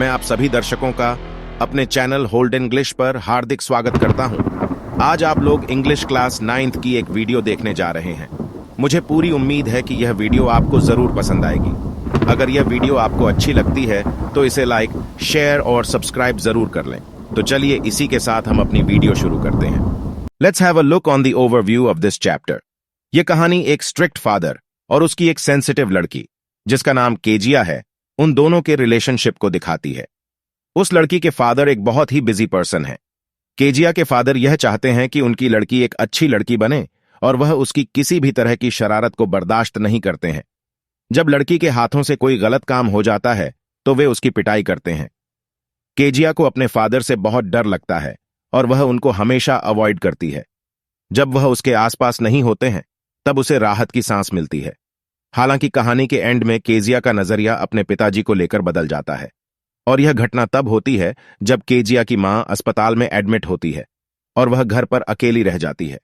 मैं आप सभी दर्शकों का अपने चैनल होल्ड इंग्लिश पर हार्दिक स्वागत करता हूं। आज आप लोग इंग्लिश क्लास 9th की एक वीडियो देखने जा रहे हैं। मुझे पूरी उम्मीद है कि यह वीडियो आपको जरूर पसंद आएगी। अगर यह वीडियो आपको अच्छी लगती है तो इसे लाइक, शेयर और सब्सक्राइब जरूर कर लें। तो चलिए इसी के साथ हम अपनी वीडियो शुरू करते हैं। Let's have a look on the overview of this chapter. यह कहानी एक स्ट्रिक्ट फादर और उसकी एक सेंसिटिव लड़की जिसका नाम केजिया है, उन दोनों के रिलेशनशिप को दिखाती है। उस लड़की के फादर एक बहुत ही बिजी पर्सन है। केजिया के फादर यह चाहते हैं कि उनकी लड़की एक अच्छी लड़की बने और वह उसकी किसी भी तरह की शरारत को बर्दाश्त नहीं करते हैं। जब लड़की के हाथों से कोई गलत काम हो जाता है तो वे उसकी पिटाई करते हैं। केजिया को अपने फादर से बहुत डर लगता है और वह उनको हमेशा अवॉइड करती है। जब वह उसके आसपास नहीं होते हैं तब उसे राहत की सांस मिलती है। हालांकि कहानी के एंड में केजिया का नजरिया अपने पिताजी को लेकर बदल जाता है और यह घटना तब होती है जब केजिया की मां अस्पताल में एडमिट होती है और वह घर पर अकेली रह जाती है।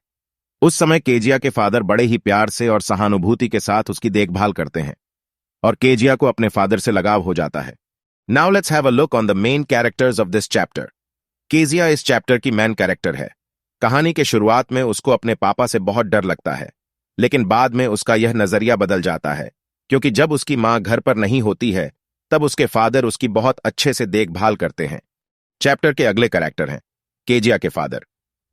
उस समय केजिया के फादर बड़े ही प्यार से और सहानुभूति के साथ उसकी देखभाल करते हैं और केजिया को अपने फादर से लगाव हो जाता है। Now let's have a look on the main characters of this chapter. Kezia इस चैप्टर की मेन कैरेक्टर है। कहानी के शुरुआत में उसको अपने पापा से बहुत डर लगता है, लेकिन बाद में उसका यह नजरिया बदल जाता है क्योंकि जब उसकी मां घर पर नहीं होती है तब उसके फादर उसकी बहुत अच्छे से देखभाल करते हैं। चैप्टर के अगले कैरेक्टर हैं केजिया के फादर।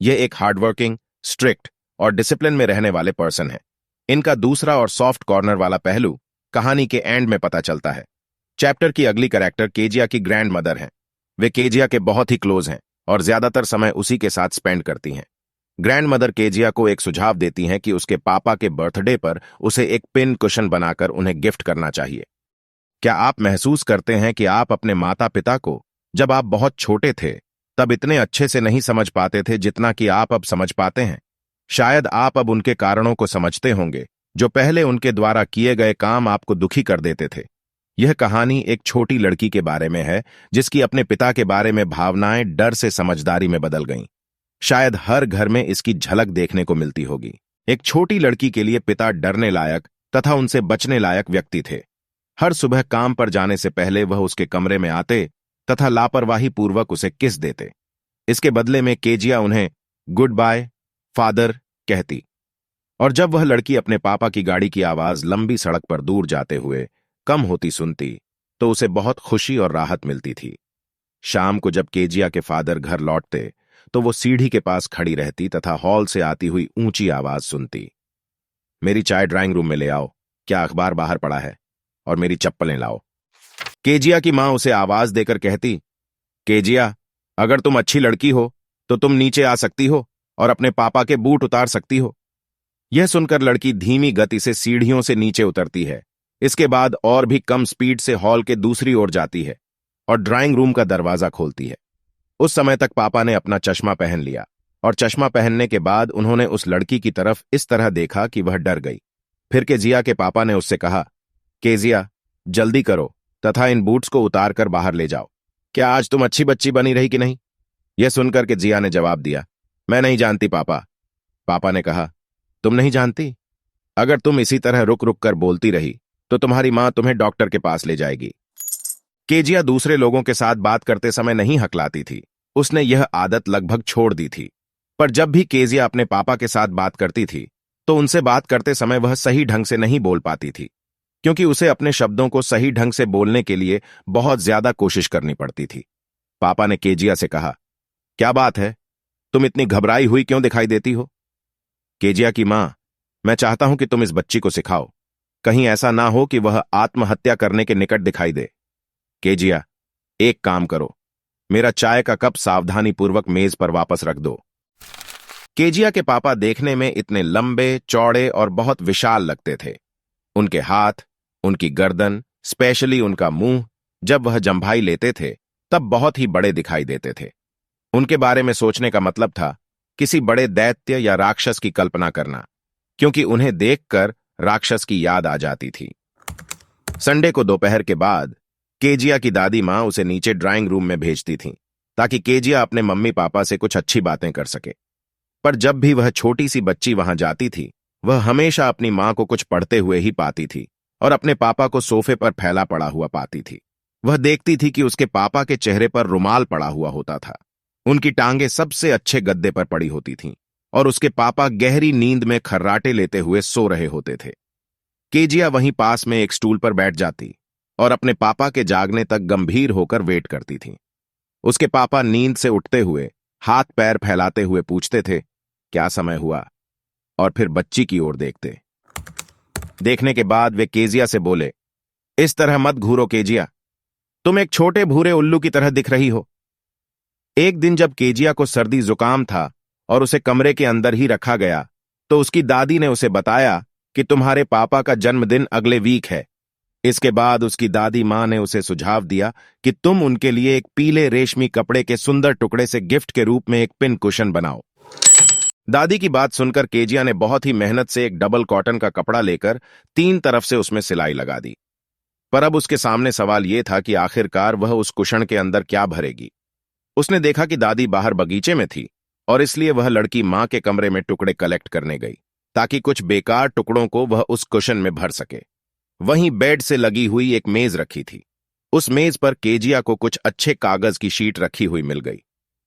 यह एक हार्डवर्किंग, स्ट्रिक्ट और डिसिप्लिन में रहने वाले पर्सन है। इनका दूसरा और सॉफ्ट कॉर्नर वाला पहलू कहानी के एंड में पता चलता है। चैप्टर की अगली कैरेक्टर केजिया की ग्रैंड मदर हैं। वे केजिया के बहुत ही क्लोज हैं और ज्यादातर समय उसी के साथ स्पेंड करती हैं। ग्रैंड मदर केजिया को एक सुझाव देती हैं कि उसके पापा के बर्थडे पर उसे एक पिन कुशन बनाकर उन्हें गिफ्ट करना चाहिए। क्या आप महसूस करते हैं कि आप अपने माता पिता को जब आप बहुत छोटे थे तब इतने अच्छे से नहीं समझ पाते थे जितना कि आप अब समझ पाते हैं? शायद आप अब उनके कारणों को समझते होंगे जो पहले उनके द्वारा किए गए काम आपको दुखी कर देते थे। यह कहानी एक छोटी लड़की के बारे में है जिसकी अपने पिता के बारे में भावनाएं डर से समझदारी में बदल गईं। शायद हर घर में इसकी झलक देखने को मिलती होगी। एक छोटी लड़की के लिए पिता डरने लायक तथा उनसे बचने लायक व्यक्ति थे। हर सुबह काम पर जाने से पहले वह उसके कमरे में आते तथा लापरवाही पूर्वक उसे किस देते। इसके बदले में केजिया उन्हें गुड बाय फादर कहती और जब वह लड़की अपने पापा की गाड़ी की आवाज लंबी सड़क पर दूर जाते हुए कम होती सुनती तो उसे बहुत खुशी और राहत मिलती थी। शाम को जब केजिया के फादर घर लौटते तो वो सीढ़ी के पास खड़ी रहती तथा हॉल से आती हुई ऊंची आवाज सुनती, मेरी चाय ड्राइंग रूम में ले आओ, क्या अखबार बाहर पड़ा है, और मेरी चप्पलें लाओ। केजिया की मां उसे आवाज देकर कहती, केजिया, अगर तुम अच्छी लड़की हो तो तुम नीचे आ सकती हो और अपने पापा के बूट उतार सकती हो। यह सुनकर लड़की धीमी गति से सीढ़ियों से नीचे उतरती है। इसके बाद और भी कम स्पीड से हॉल के दूसरी ओर जाती है और ड्राइंग रूम का दरवाजा खोलती है। उस समय तक पापा ने अपना चश्मा पहन लिया और चश्मा पहनने के बाद उन्होंने उस लड़की की तरफ इस तरह देखा कि वह डर गई। फिर केजिया के पापा ने उससे कहा, केजिया, जल्दी करो तथा इन बूट्स को उतार कर बाहर ले जाओ। क्या आज तुम अच्छी बच्ची बनी रही कि नहीं? यह सुनकर के जिया ने जवाब दिया, मैं नहीं जानती पापा। पापा ने कहा, तुम नहीं जानती? अगर तुम इसी तरह रुक रुक कर बोलती रही तो तुम्हारी मां तुम्हें डॉक्टर के पास ले जाएगी। केजिया दूसरे लोगों के साथ बात करते समय नहीं हकलाती थी। उसने यह आदत लगभग छोड़ दी थी। पर जब भी केजिया अपने पापा के साथ बात करती थी तो उनसे बात करते समय वह सही ढंग से नहीं बोल पाती थी क्योंकि उसे अपने शब्दों को सही ढंग से बोलने के लिए बहुत ज्यादा कोशिश करनी पड़ती थी। पापा ने केजिया से कहा, क्या बात है, तुम इतनी घबराई हुई क्यों दिखाई देती हो? केजिया की मां, मैं चाहता हूं कि तुम इस बच्ची को सिखाओ, कहीं ऐसा ना हो कि वह आत्महत्या करने के निकट दिखाई दे। केजिया, एक काम करो, मेरा चाय का कप सावधानीपूर्वक मेज पर वापस रख दो। केजिया के पापा देखने में इतने लंबे, चौड़े और बहुत विशाल लगते थे। उनके हाथ, उनकी गर्दन, स्पेशली उनका मुंह जब वह जंभाई लेते थे तब बहुत ही बड़े दिखाई देते थे। उनके बारे में सोचने का मतलब था किसी बड़े दैत्य या राक्षस की कल्पना करना, क्योंकि उन्हें देखकर राक्षस की याद आ जाती थी। संडे को दोपहर के बाद केजिया की दादी मां उसे नीचे ड्राइंग रूम में भेजती थीं ताकि केजिया अपने मम्मी पापा से कुछ अच्छी बातें कर सके। पर जब भी वह छोटी सी बच्ची वहां जाती थी वह हमेशा अपनी मां को कुछ पढ़ते हुए ही पाती थी और अपने पापा को सोफे पर फैला पड़ा हुआ पाती थी। वह देखती थी कि उसके पापा के चेहरे पर रुमाल पड़ा हुआ होता था। उनकी टांगें सबसे अच्छे गद्दे पर पड़ी होती थीं और उसके पापा गहरी नींद में खर्राटे लेते हुए सो रहे होते थे। केजिया वहीं पास में एक स्टूल पर बैठ जाती और अपने पापा के जागने तक गंभीर होकर वेट करती थी। उसके पापा नींद से उठते हुए हाथ पैर फैलाते हुए पूछते थे, क्या समय हुआ? और फिर बच्ची की ओर देखते। देखने के बाद वे केजिया से बोले, इस तरह मत घूरो केजिया, तुम एक छोटे भूरे उल्लू की तरह दिख रही हो। एक दिन जब केजिया को सर्दी जुकाम था और उसे कमरे के अंदर ही रखा गया, तो उसकी दादी ने उसे बताया कि तुम्हारे पापा का जन्मदिन अगले वीक है। इसके बाद उसकी दादी मां ने उसे सुझाव दिया कि तुम उनके लिए एक पीले रेशमी कपड़े के सुंदर टुकड़े से गिफ्ट के रूप में एक पिन कुशन बनाओ। दादी की बात सुनकर केजिया ने बहुत ही मेहनत से एक डबल कॉटन का कपड़ा लेकर 3 तरफ से उसमें सिलाई लगा दी। पर अब उसके सामने सवाल यह था कि आखिरकार वह उस कुशन के अंदर क्या भरेगी। उसने देखा कि दादी बाहर बगीचे में थी और इसलिए वह लड़की मां के कमरे में टुकड़े कलेक्ट करने गई ताकि कुछ बेकार टुकड़ों को वह उस कुशन में भर सके। वहीं बेड से लगी हुई एक मेज रखी थी। उस मेज पर केजिया को कुछ अच्छे कागज की शीट रखी हुई मिल गई।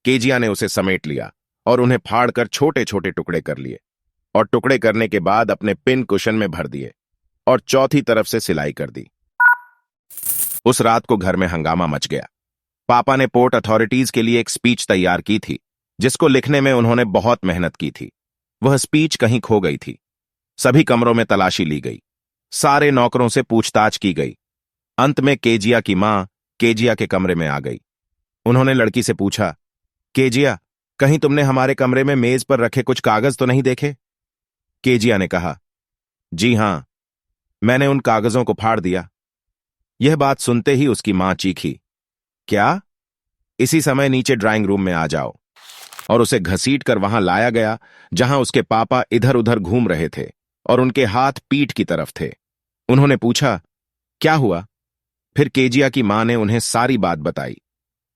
केजिया ने उसे समेट लिया और उन्हें फाड़कर छोटे छोटे टुकड़े कर लिए और टुकड़े करने के बाद अपने पिन कुशन में भर दिए और चौथी तरफ से सिलाई कर दी। उस रात को घर में हंगामा मच गया। पापा ने पोर्ट अथॉरिटीज के लिए एक स्पीच तैयार की थी जिसको लिखने में उन्होंने बहुत मेहनत की थी। वह स्पीच कहीं खो गई थी। सभी कमरों में तलाशी ली गई, सारे नौकरों से पूछताछ की गई। अंत में केजिया की मां केजिया के कमरे में आ गई। उन्होंने लड़की से पूछा, केजिया, कहीं तुमने हमारे कमरे में मेज पर रखे कुछ कागज तो नहीं देखे? केजिया ने कहा, जी हां, मैंने उन कागजों को फाड़ दिया। यह बात सुनते ही उसकी मां चीखी, क्या? इसी समय नीचे ड्राइंग रूम में आ जाओ। और उसे घसीट कर वहां लाया गया जहां उसके पापा इधर उधर घूम रहे थे और उनके हाथ पीठ की तरफ थे। उन्होंने पूछा, क्या हुआ? फिर केजिया की मां ने उन्हें सारी बात बताई।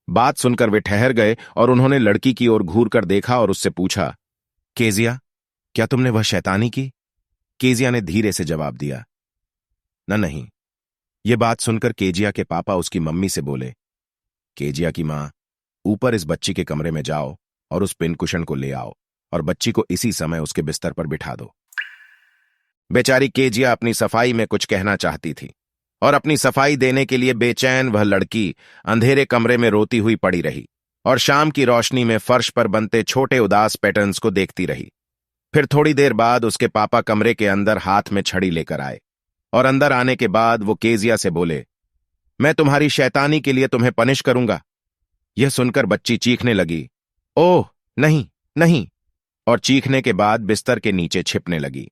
बात सुनकर वे ठहर गए और उन्होंने लड़की की ओर घूर कर देखा और उससे पूछा, केजिया, क्या तुमने वह शैतानी की? केजिया ने धीरे से जवाब दिया, नहीं। यह बात सुनकर केजिया के पापा उसकी मम्मी से बोले, केजिया की मां, ऊपर इस बच्ची के कमरे में जाओ और उस पिन कुशन को ले आओ और बच्ची को इसी समय उसके बिस्तर पर बिठा दो। बेचारी केजिया अपनी सफाई में कुछ कहना चाहती थी और अपनी सफाई देने के लिए बेचैन वह लड़की अंधेरे कमरे में रोती हुई पड़ी रही और शाम की रोशनी में फर्श पर बनते छोटे उदास पैटर्न्स को देखती रही। फिर थोड़ी देर बाद उसके पापा कमरे के अंदर हाथ में छड़ी लेकर आए और अंदर आने के बाद वो केजिया से बोले, मैं तुम्हारी शैतानी के लिए तुम्हें पनिश करूंगा। यह सुनकर बच्ची चीखने लगी, ओह नहीं नहीं, और चीखने के बाद बिस्तर के नीचे छिपने लगी।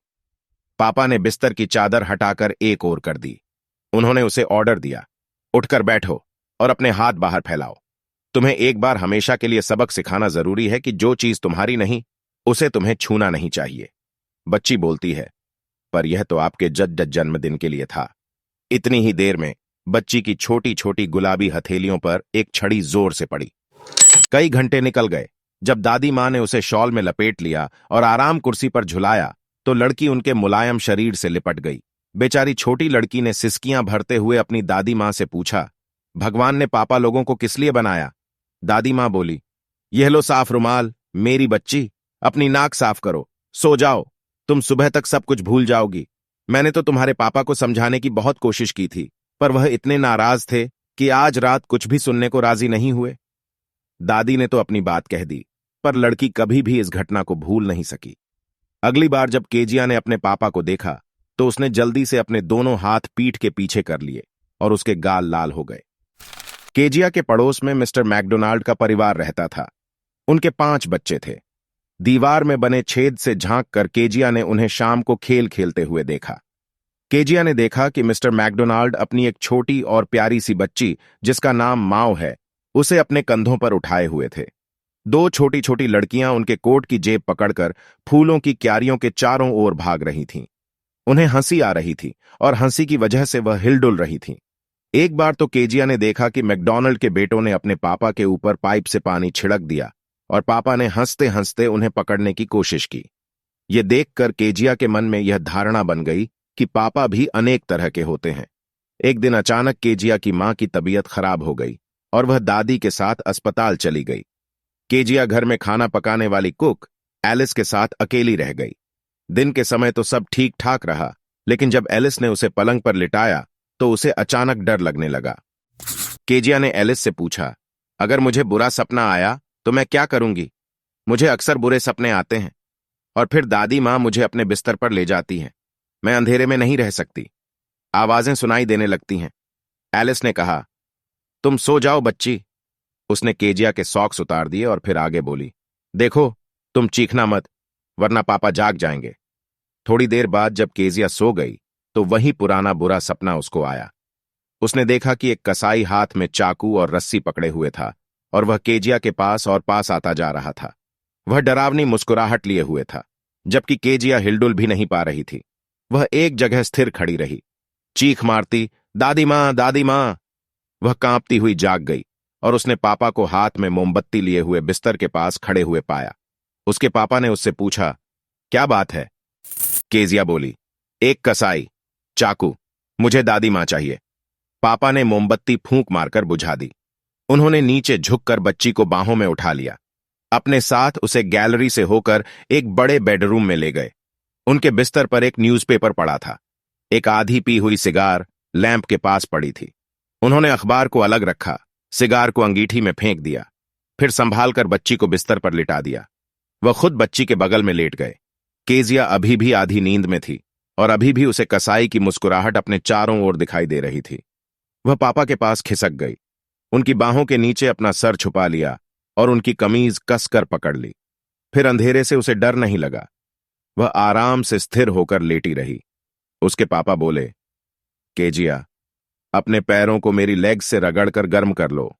पापा ने बिस्तर की चादर हटाकर एक ओर कर दी। उन्होंने उसे ऑर्डर दिया, उठकर बैठो और अपने हाथ बाहर फैलाओ। तुम्हें एक बार हमेशा के लिए सबक सिखाना जरूरी है कि जो चीज तुम्हारी नहीं उसे तुम्हें छूना नहीं चाहिए। बच्ची बोलती है, पर यह तो आपके जद्द जन्मदिन के लिए था। इतनी ही देर में बच्ची की छोटी छोटी गुलाबी हथेलियों पर एक छड़ी जोर से पड़ी। कई घंटे निकल गए। जब दादी मां ने उसे शॉल में लपेट लिया और आराम कुर्सी पर झुलाया तो लड़की उनके मुलायम शरीर से लिपट गई। बेचारी छोटी लड़की ने सिसकियां भरते हुए अपनी दादी मां से पूछा, भगवान ने पापा लोगों को किस लिए बनाया? दादी मां बोली, यह लो साफ रुमाल, मेरी बच्ची, अपनी नाक साफ करो, सो जाओ, तुम सुबह तक सब कुछ भूल जाओगी। मैंने तो तुम्हारे पापा को समझाने की बहुत कोशिश की थी, पर वह इतने नाराज थे कि आज रात कुछ भी सुनने को राजी नहीं हुए। दादी ने तो अपनी बात कह दी, पर लड़की कभी भी इस घटना को भूल नहीं सकी। अगली बार जब केजिया ने अपने पापा को देखा तो उसने जल्दी से अपने दोनों हाथ पीठ के पीछे कर लिए और उसके गाल लाल हो गए। केजिया के पड़ोस में मिस्टर मैकडोनाल्ड का परिवार रहता था। उनके 5 बच्चे थे। दीवार में बने छेद से झांक कर केजिया ने उन्हें शाम को खेल खेलते हुए देखा। केजिया ने देखा कि मिस्टर मैकडोनाल्ड अपनी एक छोटी और प्यारी सी बच्ची, जिसका नाम माओ है, उसे अपने कंधों पर उठाए हुए थे। 2 छोटी छोटी लड़कियां उनके कोट की जेब पकड़कर फूलों की क्यारियों के चारों ओर भाग रही थीं। उन्हें हंसी आ रही थी और हंसी की वजह से वह हिलडुल रही थीं। एक बार तो केजिया ने देखा कि मैकडॉनल्ड के बेटों ने अपने पापा के ऊपर पाइप से पानी छिड़क दिया और पापा ने हंसते हंसते उन्हें पकड़ने की कोशिश की। यह देखकर केजिया के मन में यह धारणा बन गई कि पापा भी अनेक तरह के होते हैं। एक दिन अचानक केजिया की मां की तबीयत खराब हो गई और वह दादी के साथ अस्पताल चली गई। केजिया घर में खाना पकाने वाली कुक एलिस के साथ अकेली रह गई। दिन के समय तो सब ठीक ठाक रहा, लेकिन जब एलिस ने उसे पलंग पर लिटाया तो उसे अचानक डर लगने लगा। केजिया ने एलिस से पूछा, अगर मुझे बुरा सपना आया तो मैं क्या करूंगी? मुझे अक्सर बुरे सपने आते हैं और फिर दादी मां मुझे अपने बिस्तर पर ले जाती हैं। मैं अंधेरे में नहीं रह सकती। आवाजें सुनाई देने लगती हैं। एलिस ने कहा, तुम सो जाओ बच्ची। उसने केजिया के सॉक्स उतार दिए और फिर आगे बोली, देखो तुम चीखना मत, वरना पापा जाग जाएंगे। थोड़ी देर बाद जब केजिया सो गई तो वही पुराना बुरा सपना उसको आया। उसने देखा कि एक कसाई हाथ में चाकू और रस्सी पकड़े हुए था और वह केजिया के पास और पास आता जा रहा था। वह डरावनी मुस्कुराहट लिए हुए था, जबकि केजिया हिलडुल भी नहीं पा रही थी। वह एक जगह स्थिर खड़ी रही, चीख मारती, दादी मां, दादी मां। वह कांपती हुई जाग गई और उसने पापा को हाथ में मोमबत्ती लिए हुए बिस्तर के पास खड़े हुए पाया। उसके पापा ने उससे पूछा, क्या बात है? केजिया बोली, एक कसाई, चाकू, मुझे दादी मां चाहिए। पापा ने मोमबत्ती फूंक मारकर बुझा दी। उन्होंने नीचे झुककर बच्ची को बाहों में उठा लिया। अपने साथ उसे गैलरी से होकर एक बड़े बेडरूम में ले गए। उनके बिस्तर पर एक न्यूज़पेपर पड़ा था। एक आधी पी हुई सिगार लैंप के पास पड़ी थी। उन्होंने अखबार को अलग रखा, सिगार को अंगीठी में फेंक दिया, फिर संभालकर बच्ची को बिस्तर पर लिटा दिया। वह खुद बच्ची के बगल में लेट गए। केजिया अभी भी आधी नींद में थी और अभी भी उसे कसाई की मुस्कुराहट अपने चारों ओर दिखाई दे रही थी। वह पापा के पास खिसक गई, उनकी बाहों के नीचे अपना सर छुपा लिया और उनकी कमीज कसकर पकड़ ली। फिर अंधेरे से उसे डर नहीं लगा। वह आराम से स्थिर होकर लेटी रही। उसके पापा बोले, केजिया, अपने पैरों को मेरी लेग से रगड़कर गर्म कर लो।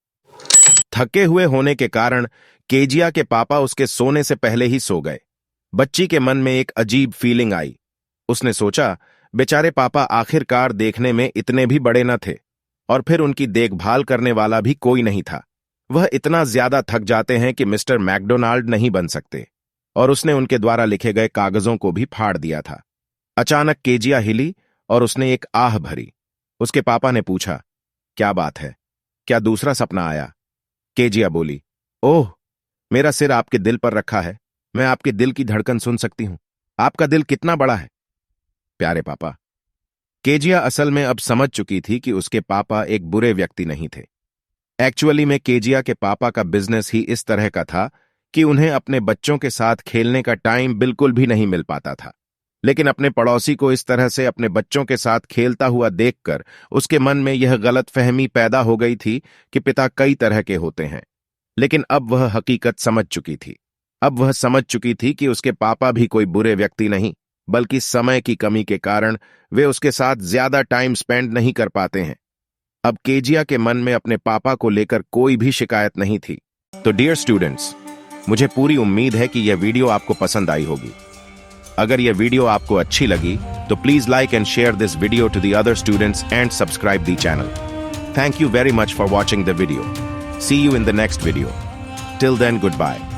थके हुए होने के कारण केजिया के पापा उसके सोने से पहले ही सो गए। बच्ची के मन में एक अजीब फीलिंग आई। उसने सोचा, बेचारे पापा आखिरकार देखने में इतने भी बड़े न थे और फिर उनकी देखभाल करने वाला भी कोई नहीं था। वह इतना ज्यादा थक जाते हैं कि मिस्टर मैकडोनाल्ड नहीं बन सकते। और उसने उनके द्वारा लिखे गए कागजों को भी फाड़ दिया था। अचानक केजिया हिली और उसने एक आह भरी। उसके पापा ने पूछा, क्या बात है? क्या दूसरा सपना आया? केजिया बोली, ओह, मेरा सिर आपके दिल पर रखा है। मैं आपके दिल की धड़कन सुन सकती हूं। आपका दिल कितना बड़ा है? प्यारे पापा। केजिया असल में अब समझ चुकी थी कि उसके पापा एक बुरे व्यक्ति नहीं थे। एक्चुअली में केजिया के पापा का बिजनेस ही इस तरह का था कि उन्हें अपने बच्चों के साथ खेलने का टाइम बिल्कुल भी नहीं मिल पाता था। लेकिन अपने पड़ोसी को इस तरह से अपने बच्चों के साथ खेलता हुआ देखकर उसके मन में यह गलतफहमी पैदा हो गई थी कि पिता कई तरह के होते हैं। लेकिन अब वह हकीकत समझ चुकी थी। अब वह समझ चुकी थी कि उसके पापा भी कोई बुरे व्यक्ति नहीं, बल्कि समय की कमी के कारण वे उसके साथ ज्यादा टाइम स्पेंड नहीं कर पाते हैं। अब केजिया के मन में अपने पापा को लेकर कोई भी शिकायत नहीं थी। तो डियर स्टूडेंट्स, मुझे पूरी उम्मीद है कि यह वीडियो आपको पसंद आई होगी। अगर यह वीडियो आपको अच्छी लगी तो please like and share this video to the other students and subscribe the channel. Thank you very much for watching the video. See you in the next video. Till then, good bye.